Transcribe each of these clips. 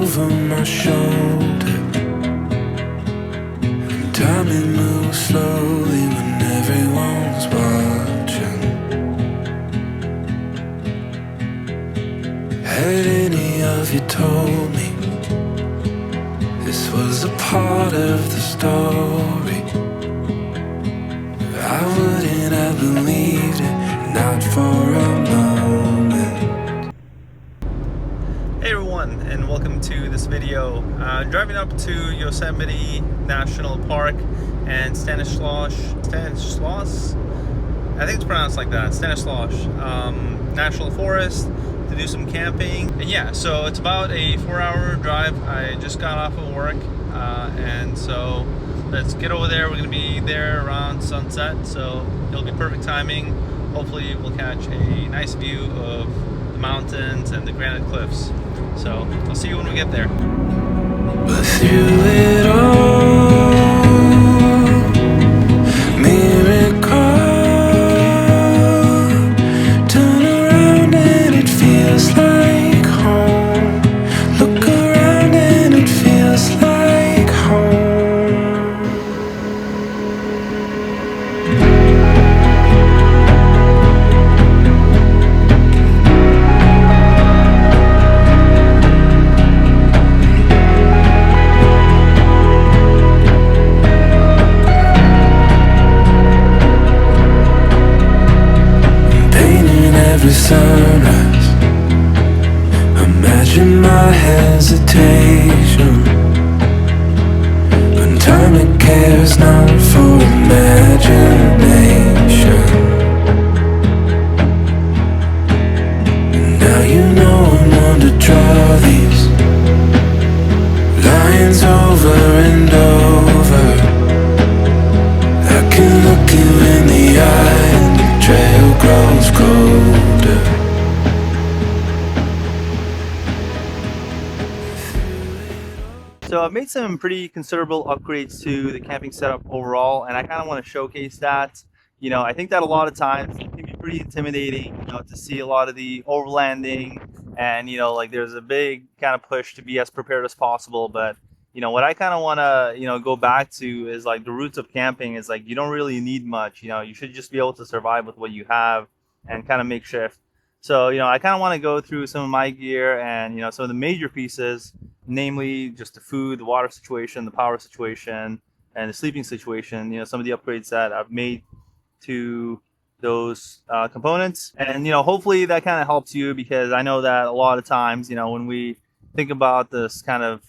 over my shoulder. Time it moves slowly when everyone's watching. Had any of you told me this was a part of the story, I wouldn't have believed it, not for a moment. Hey everyone, and welcome to this video. Driving up to Yosemite National Park and Stanislaus, I think it's pronounced like that, Stanislaus National Forest, to do some camping. And yeah, so it's about a 4-hour drive. I just got off of work, and so let's get over there. We're gonna be there around sunset, so it'll be perfect timing. Hopefully we'll catch a nice view of the mountains and the granite cliffs. So I'll see you when we get there. But through it all, miracle, turn around and it feels like home. Look around and it feels like home. Every sunrise, imagine my hesitation. When time it cares not for imagination. And now you know I'm on to draw these lines over and over. I can look you in the eye and the trail grows colder. So I've made some pretty considerable upgrades to the camping setup overall, and I kind of want to showcase that. You know, I think that a lot of times it can be pretty intimidating, you know, to see a lot of the overlanding, and you know, like there's a big kind of push to be as prepared as possible. But you know, what I kind of want to, you know, go back to is like the roots of camping is like you don't really need much. You know, you should just be able to survive with what you have and kind of make shift. So, you know, I kind of want to go through some of my gear and, you know, some of the major pieces, namely just the food, the water situation, the power situation, and the sleeping situation. You know, some of the upgrades that I've made to those components. And, you know, hopefully that kind of helps you, because I know that a lot of times, you know, when we think about this kind of,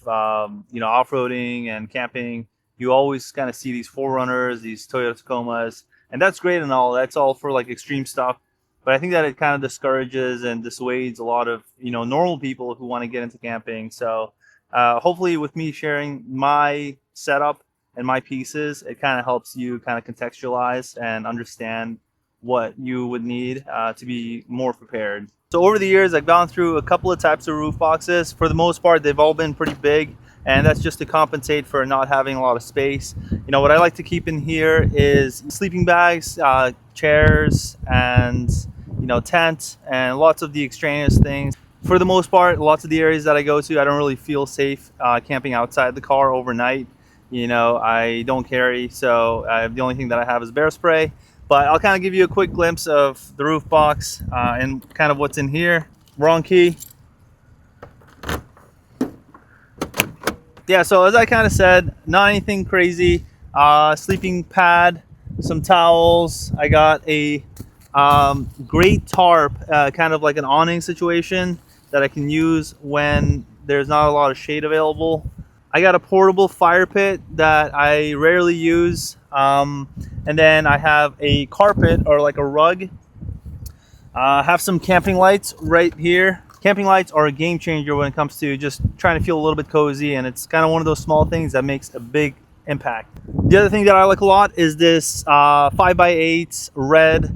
you know, off-roading and camping, you always kind of see these 4Runners, these Toyota Tacomas, and that's great and all. That's all for like extreme stuff. But I think that it kind of discourages and dissuades a lot of, you know, normal people who want to get into camping. So hopefully with me sharing my setup and my pieces, it kind of helps you kind of contextualize and understand what you would need to be more prepared. So over the years, I've gone through a couple of types of roof boxes. For the most part, they've all been pretty big, and that's just to compensate for not having a lot of space. You know, what I like to keep in here is sleeping bags, chairs, and, you know, tent, and lots of the extraneous things. For the most part, lots of the areas that I go to, I don't really feel safe camping outside the car overnight. You know, I don't carry, so the only thing that I have is bear spray. But I'll kind of give you a quick glimpse of the roof box and kind of what's in here. Wrong key. Yeah, so as I kind of said, not anything crazy. Sleeping pad, some towels. I got a great tarp, kind of like an awning situation that I can use when there's not a lot of shade available. I got a portable fire pit that I rarely use. And then I have a carpet or like a rug. Have some camping lights right here. Camping lights are a game changer when it comes to just trying to feel a little bit cozy, and it's kind of one of those small things that makes a big impact. The other thing that I like a lot is this 5x8 red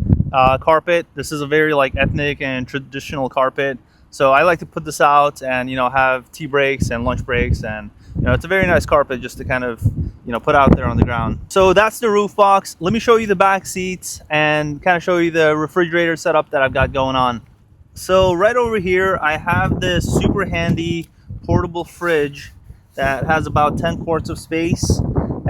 carpet. This is a very like ethnic and traditional carpet. So I like to put this out and, you know, have tea breaks and lunch breaks, and, you know, it's a very nice carpet just to kind of, you know, put out there on the ground. So that's the roof box. Let me show you the back seats and kind of show you the refrigerator setup that I've got going on. So right over here, I have this super handy portable fridge that has about 10 quarts of space,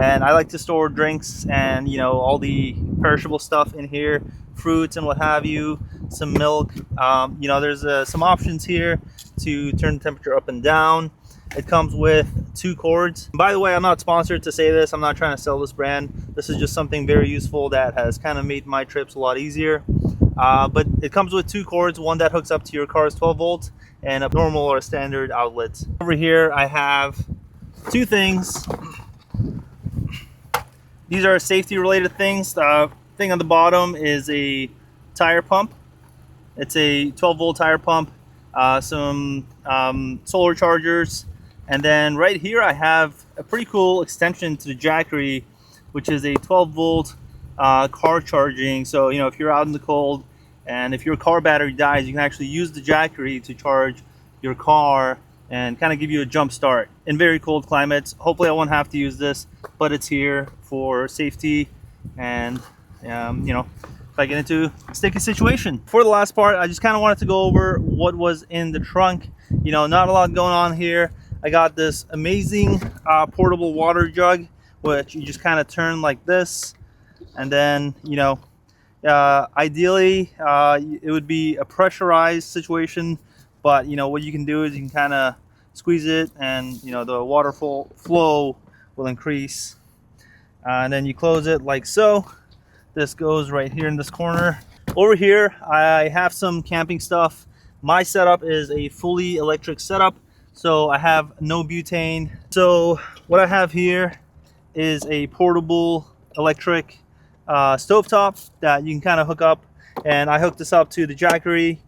and I like to store drinks and all the perishable stuff in here, fruits and what have you, some milk. There's some options here to turn the temperature up and down. It comes with 2 cords. By the way, I'm not sponsored to say this. I'm not trying to sell this brand. This is just something very useful that has kind of made my trips a lot easier. But it comes with 2 cords, one that hooks up to your car's 12 volts and a normal or a standard outlet. Over here I have 2 things. These are safety related things. The thing on the bottom is a tire pump. It's a 12 volt tire pump, some solar chargers, and then right here I have a pretty cool extension to the Jackery, which is a 12 volt car charging. So if you're out in the cold and if your car battery dies, you can actually use the Jackery to charge your car and kind of give you a jump start in very cold climates. Hopefully I won't have to use this, but it's here for safety and if I get into a sticky situation. For the last part, I just kind of wanted to go over what was in the trunk. Not a lot going on here. I got this amazing portable water jug, which you just kind of turn like this, and then ideally it would be a pressurized situation, but what you can do is you can kind of squeeze it and the water flow will increase, and then you close it like so. This goes right here in this corner. Over here I have some camping stuff. My setup is a fully electric setup, so I have no butane. So what I have here is a portable electric stovetop that you can kind of hook up, and I hooked this up to the Jackery,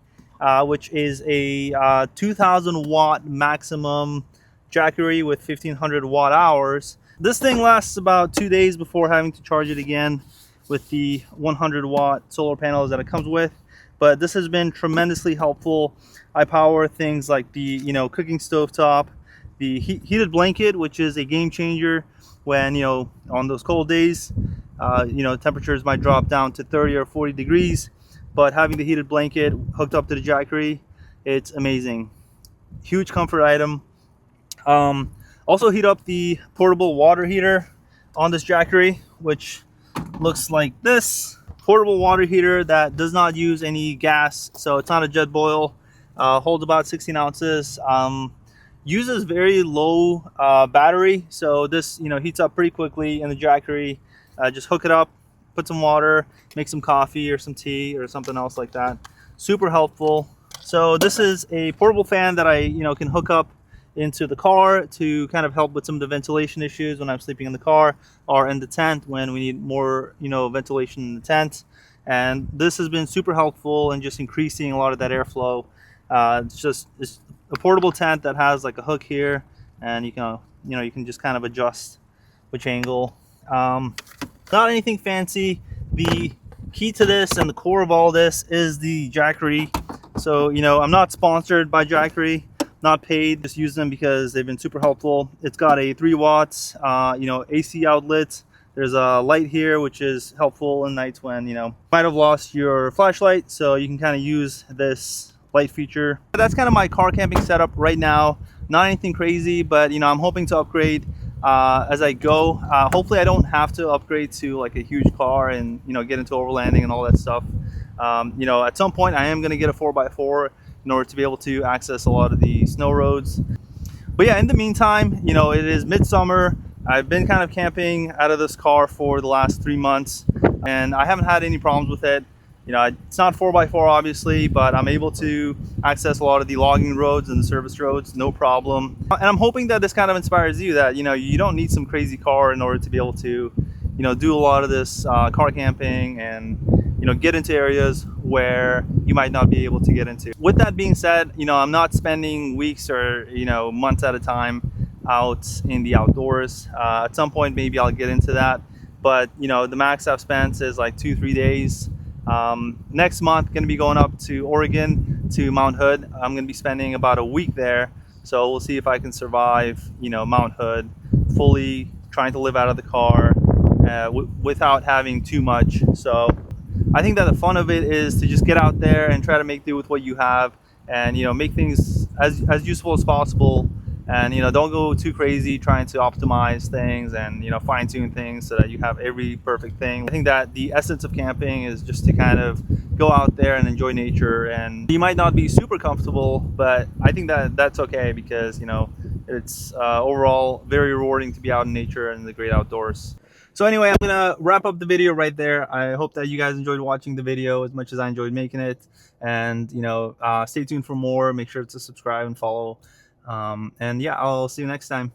which is a 2000 watt maximum Jackery with 1500 watt hours. This thing lasts about 2 days before having to charge it again with the 100 watt solar panels that it comes with. But this has been tremendously helpful. I power things like the cooking stovetop, the heated blanket, which is a game changer when on those cold days temperatures might drop down to 30 or 40 degrees, but having the heated blanket hooked up to the Jackery, it's amazing. Huge comfort item. Also heat up the portable water heater on this Jackery, which looks like this. Portable water heater that does not use any gas, so it's not a jet boil. Holds about 16 ounces. Uses very low battery, so this heats up pretty quickly in the Jackery. Just hook it up, put some water, make some coffee or some tea or something else like that. Super helpful. So this is a portable fan that I can hook up into the car to kind of help with some of the ventilation issues when I'm sleeping in the car or in the tent when we need more ventilation in the tent. And this has been super helpful in just increasing a lot of that airflow. It's a portable tent that has like a hook here, and you can just kind of adjust which angle. Not anything fancy. The key to this and the core of all this is the Jackery. So I'm not sponsored by Jackery, not paid, just use them because they've been super helpful. It's got a 3 watts AC outlet. There's a light here which is helpful in nights when might have lost your flashlight, so you can kind of use this light feature. That's kind of my car camping setup right now. Not anything crazy, but I'm hoping to upgrade as I go. Hopefully I don't have to upgrade to like a huge car and get into overlanding and all that stuff. At some point I am going to get a 4x4 in order to be able to access a lot of the snow roads. But yeah, in the meantime, it is midsummer. I've been kind of camping out of this car for the last 3 months, and I haven't had any problems with it. It's not 4x4 obviously, but I'm able to access a lot of the logging roads and the service roads, no problem. And I'm hoping that this kind of inspires you that, you don't need some crazy car in order to be able to, do a lot of this car camping and, get into areas where you might not be able to get into. With that being said, I'm not spending weeks or, months at a time out in the outdoors. At some point, maybe I'll get into that. But, the max I've spent is like 2-3 days. Next month, going to be going up to Oregon to Mount Hood. I'm going to be spending about a week there. So we'll see if I can survive, Mount Hood, fully trying to live out of the car without having too much. So I think that the fun of it is to just get out there and try to make do with what you have and, make things as useful as possible and don't go too crazy trying to optimize things and fine tune things so that you have every perfect thing. I think that the essence of camping is just to kind of go out there and enjoy nature, and you might not be super comfortable, but I think that that's okay because it's overall very rewarding to be out in nature and the great outdoors. So anyway, I'm gonna wrap up the video right there. I hope that you guys enjoyed watching the video as much as I enjoyed making it, and stay tuned for more. Make sure to subscribe and follow, and yeah, I'll see you next time.